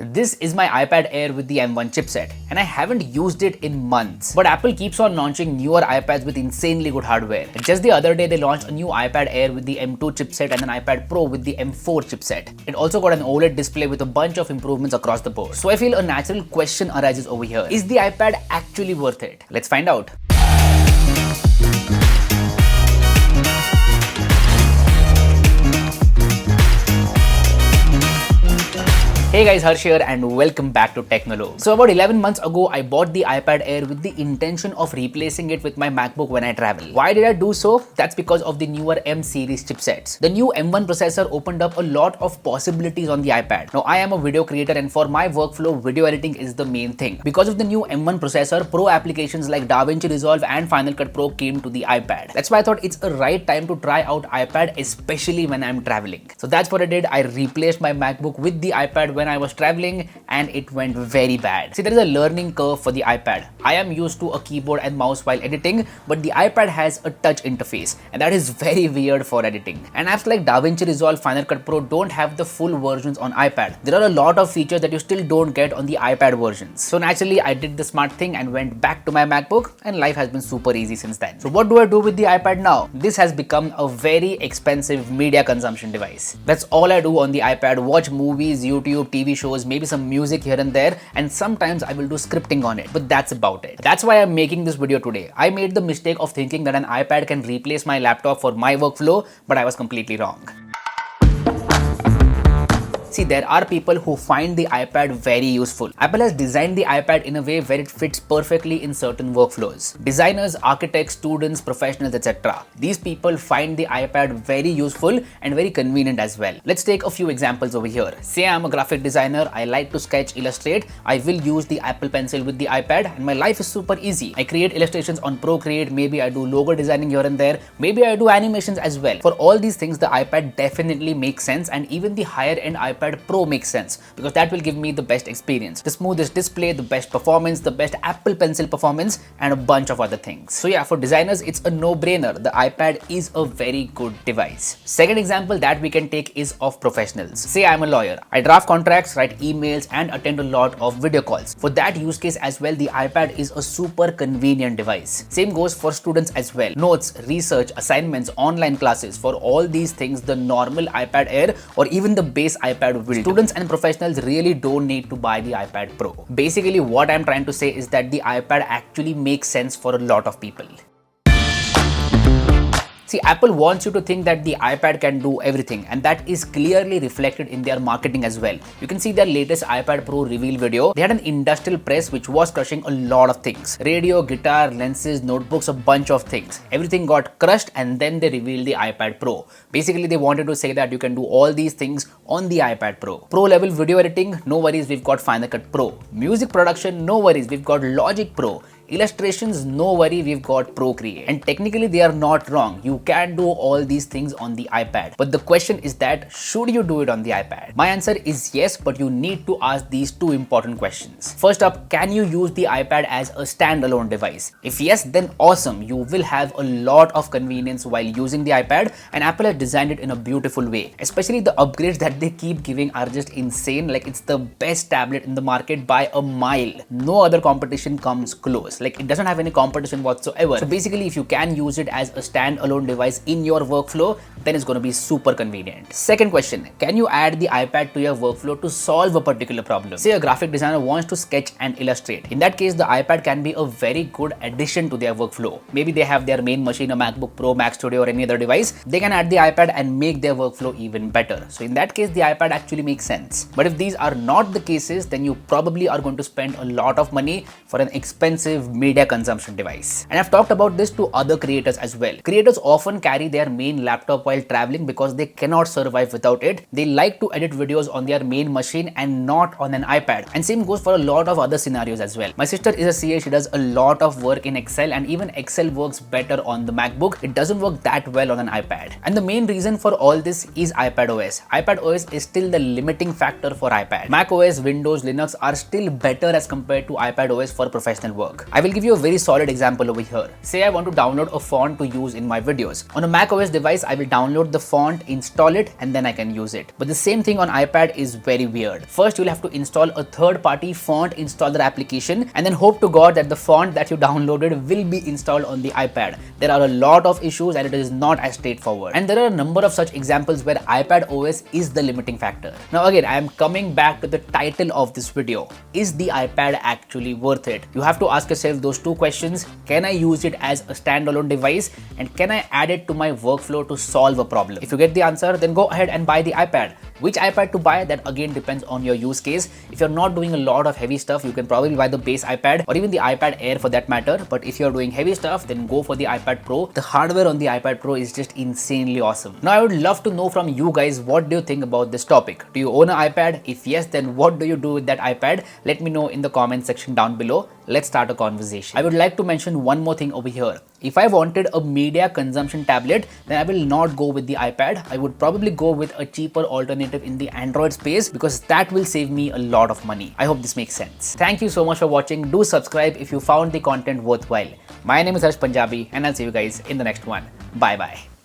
This is my iPad Air with the M1 chipset, and I haven't used it in months. But Apple keeps on launching newer iPads with insanely good hardware. Just the other day, they launched a new iPad Air with the M2 chipset and an iPad Pro with the M4 chipset. It also got an OLED display with a bunch of improvements across the board. So I feel a natural question arises over here. Is the iPad actually worth it? Let's find out. Hey guys, Harsh here and welcome back to Technologue. So about 11 months ago, I bought the iPad Air with the intention of replacing it with my MacBook when I travel. Why did I do so? That's because of the newer M series chipsets. The new M1 processor opened up a lot of possibilities on the iPad. Now I am a video creator and for my workflow, video editing is the main thing. Because of the new M1 processor, pro applications like DaVinci Resolve and Final Cut Pro came to the iPad. That's why I thought it's a right time to try out iPad, especially when I'm traveling. So that's what I did. I replaced my MacBook with the iPad when I was traveling and it went very bad. See, there is a learning curve for the iPad. I am used to a keyboard and mouse while editing, but the iPad has a touch interface and that is very weird for editing. And apps like DaVinci Resolve, Final Cut Pro don't have the full versions on iPad. There are a lot of features that you still don't get on the iPad versions. So naturally, I did the smart thing and went back to my MacBook and life has been super easy since then. So what do I do with the iPad now? This has become a very expensive media consumption device. That's all I do on the iPad. Watch movies, YouTube, TV shows, maybe some music here and there, and sometimes I will do scripting on it, but that's about it. That's why I'm making this video today. I made the mistake of thinking that an iPad can replace my laptop for my workflow, but I was completely wrong. See, there are people who find the iPad very useful. Apple has designed the iPad in a way where it fits perfectly in certain workflows. Designers, architects, students, professionals, etc. These people find the iPad very useful and very convenient as well. Let's take a few examples over here. Say I'm a graphic designer, I like to sketch, illustrate. I will use the Apple Pencil with the iPad and my life is super easy. I create illustrations on Procreate, maybe I do logo designing here and there, maybe I do animations as well. For all these things, the iPad definitely makes sense, and even the higher end iPad Pro makes sense because that will give me the best experience, the smoothest display, the best performance, the best Apple Pencil performance, and a bunch of other things. So yeah, for designers, it's a no-brainer. The iPad is a very good device. Second example that we can take is of professionals. Say I'm a lawyer. I draft contracts, write emails, and attend a lot of video calls. For that use case as well, the iPad is a super convenient device. Same goes for students as well. Notes, research, assignments, online classes, for all these things, the normal iPad Air or even the base iPad will do. Students and professionals really don't need to buy the iPad Pro. Basically, what I'm trying to say is that the iPad actually makes sense for a lot of people. See, Apple wants you to think that the iPad can do everything, and that is clearly reflected in their marketing as well. You can see their latest iPad Pro reveal video. They had an industrial press which was crushing a lot of things. Radio, guitar, lenses, notebooks, a bunch of things. Everything got crushed and then they revealed the iPad Pro. Basically, they wanted to say that you can do all these things on the iPad Pro. Pro level video editing, no worries, we've got Final Cut Pro. Music production, no worries, we've got Logic Pro. Illustrations, no worry, we've got Procreate. And technically they are not wrong. You can do all these things on the iPad. But the question is that, should you do it on the iPad? My answer is yes, but you need to ask these two important questions. First up, can you use the iPad as a standalone device? If yes, then awesome. You will have a lot of convenience while using the iPad, and Apple has designed it in a beautiful way. Especially the upgrades that they keep giving are just insane. Like, it's the best tablet in the market by a mile. No other competition comes close. Like, it doesn't have any competition whatsoever. So basically, if you can use it as a standalone device in your workflow, then it's going to be super convenient. Second question, can you add the iPad to your workflow to solve a particular problem? Say a graphic designer wants to sketch and illustrate. In that case, the iPad can be a very good addition to their workflow. Maybe they have their main machine, a MacBook Pro, Mac Studio, or any other device. They can add the iPad and make their workflow even better. So in that case, the iPad actually makes sense. But if these are not the cases, then you probably are going to spend a lot of money for an expensive media consumption device. And I've talked about this to other creators as well. Creators often carry their main laptop while traveling because they cannot survive without it. They like to edit videos on their main machine and not on an iPad. And same goes for a lot of other scenarios as well. My sister is a CA, she does a lot of work in Excel, and even Excel works better on the MacBook. It doesn't work that well on an iPad. And the main reason for all this is iPadOS. iPadOS is still the limiting factor for iPad. macOS, Windows, Linux are still better as compared to iPadOS for professional work. I will give you a very solid example over here. Say I want to download a font to use in my videos. On a Mac OS device, I will download the font, install it, and then I can use it. But the same thing on iPad is very weird. First, you'll have to install a third-party font installer application and then hope to God that the font that you downloaded will be installed on the iPad. There are a lot of issues and it is not as straightforward. And there are a number of such examples where iPad OS is the limiting factor. Now again, I am coming back to the title of this video. Is the iPad actually worth it? You have to ask yourself those two questions. Can I use it as a standalone device? And can I add it to my workflow to solve a problem? If you get the answer, then go ahead and buy the iPad. Which iPad to buy, that again depends on your use case. If you're not doing a lot of heavy stuff, you can probably buy the base iPad or even the iPad Air for that matter. But if you're doing heavy stuff, then go for the iPad Pro. The hardware on the iPad Pro is just insanely awesome. Now I would love to know from you guys, what do you think about this topic? Do you own an iPad? If yes, then what do you do with that iPad? Let me know in the comment section down below. Let's start a conversation. I would like to mention one more thing over here. If I wanted a media consumption tablet, then I will not go with the iPad. I would probably go with a cheaper alternative in the Android space because that will save me a lot of money. I hope this makes sense. Thank you so much for watching. Do subscribe if you found the content worthwhile. My name is Harsh Punjabi and I'll see you guys in the next one. Bye bye.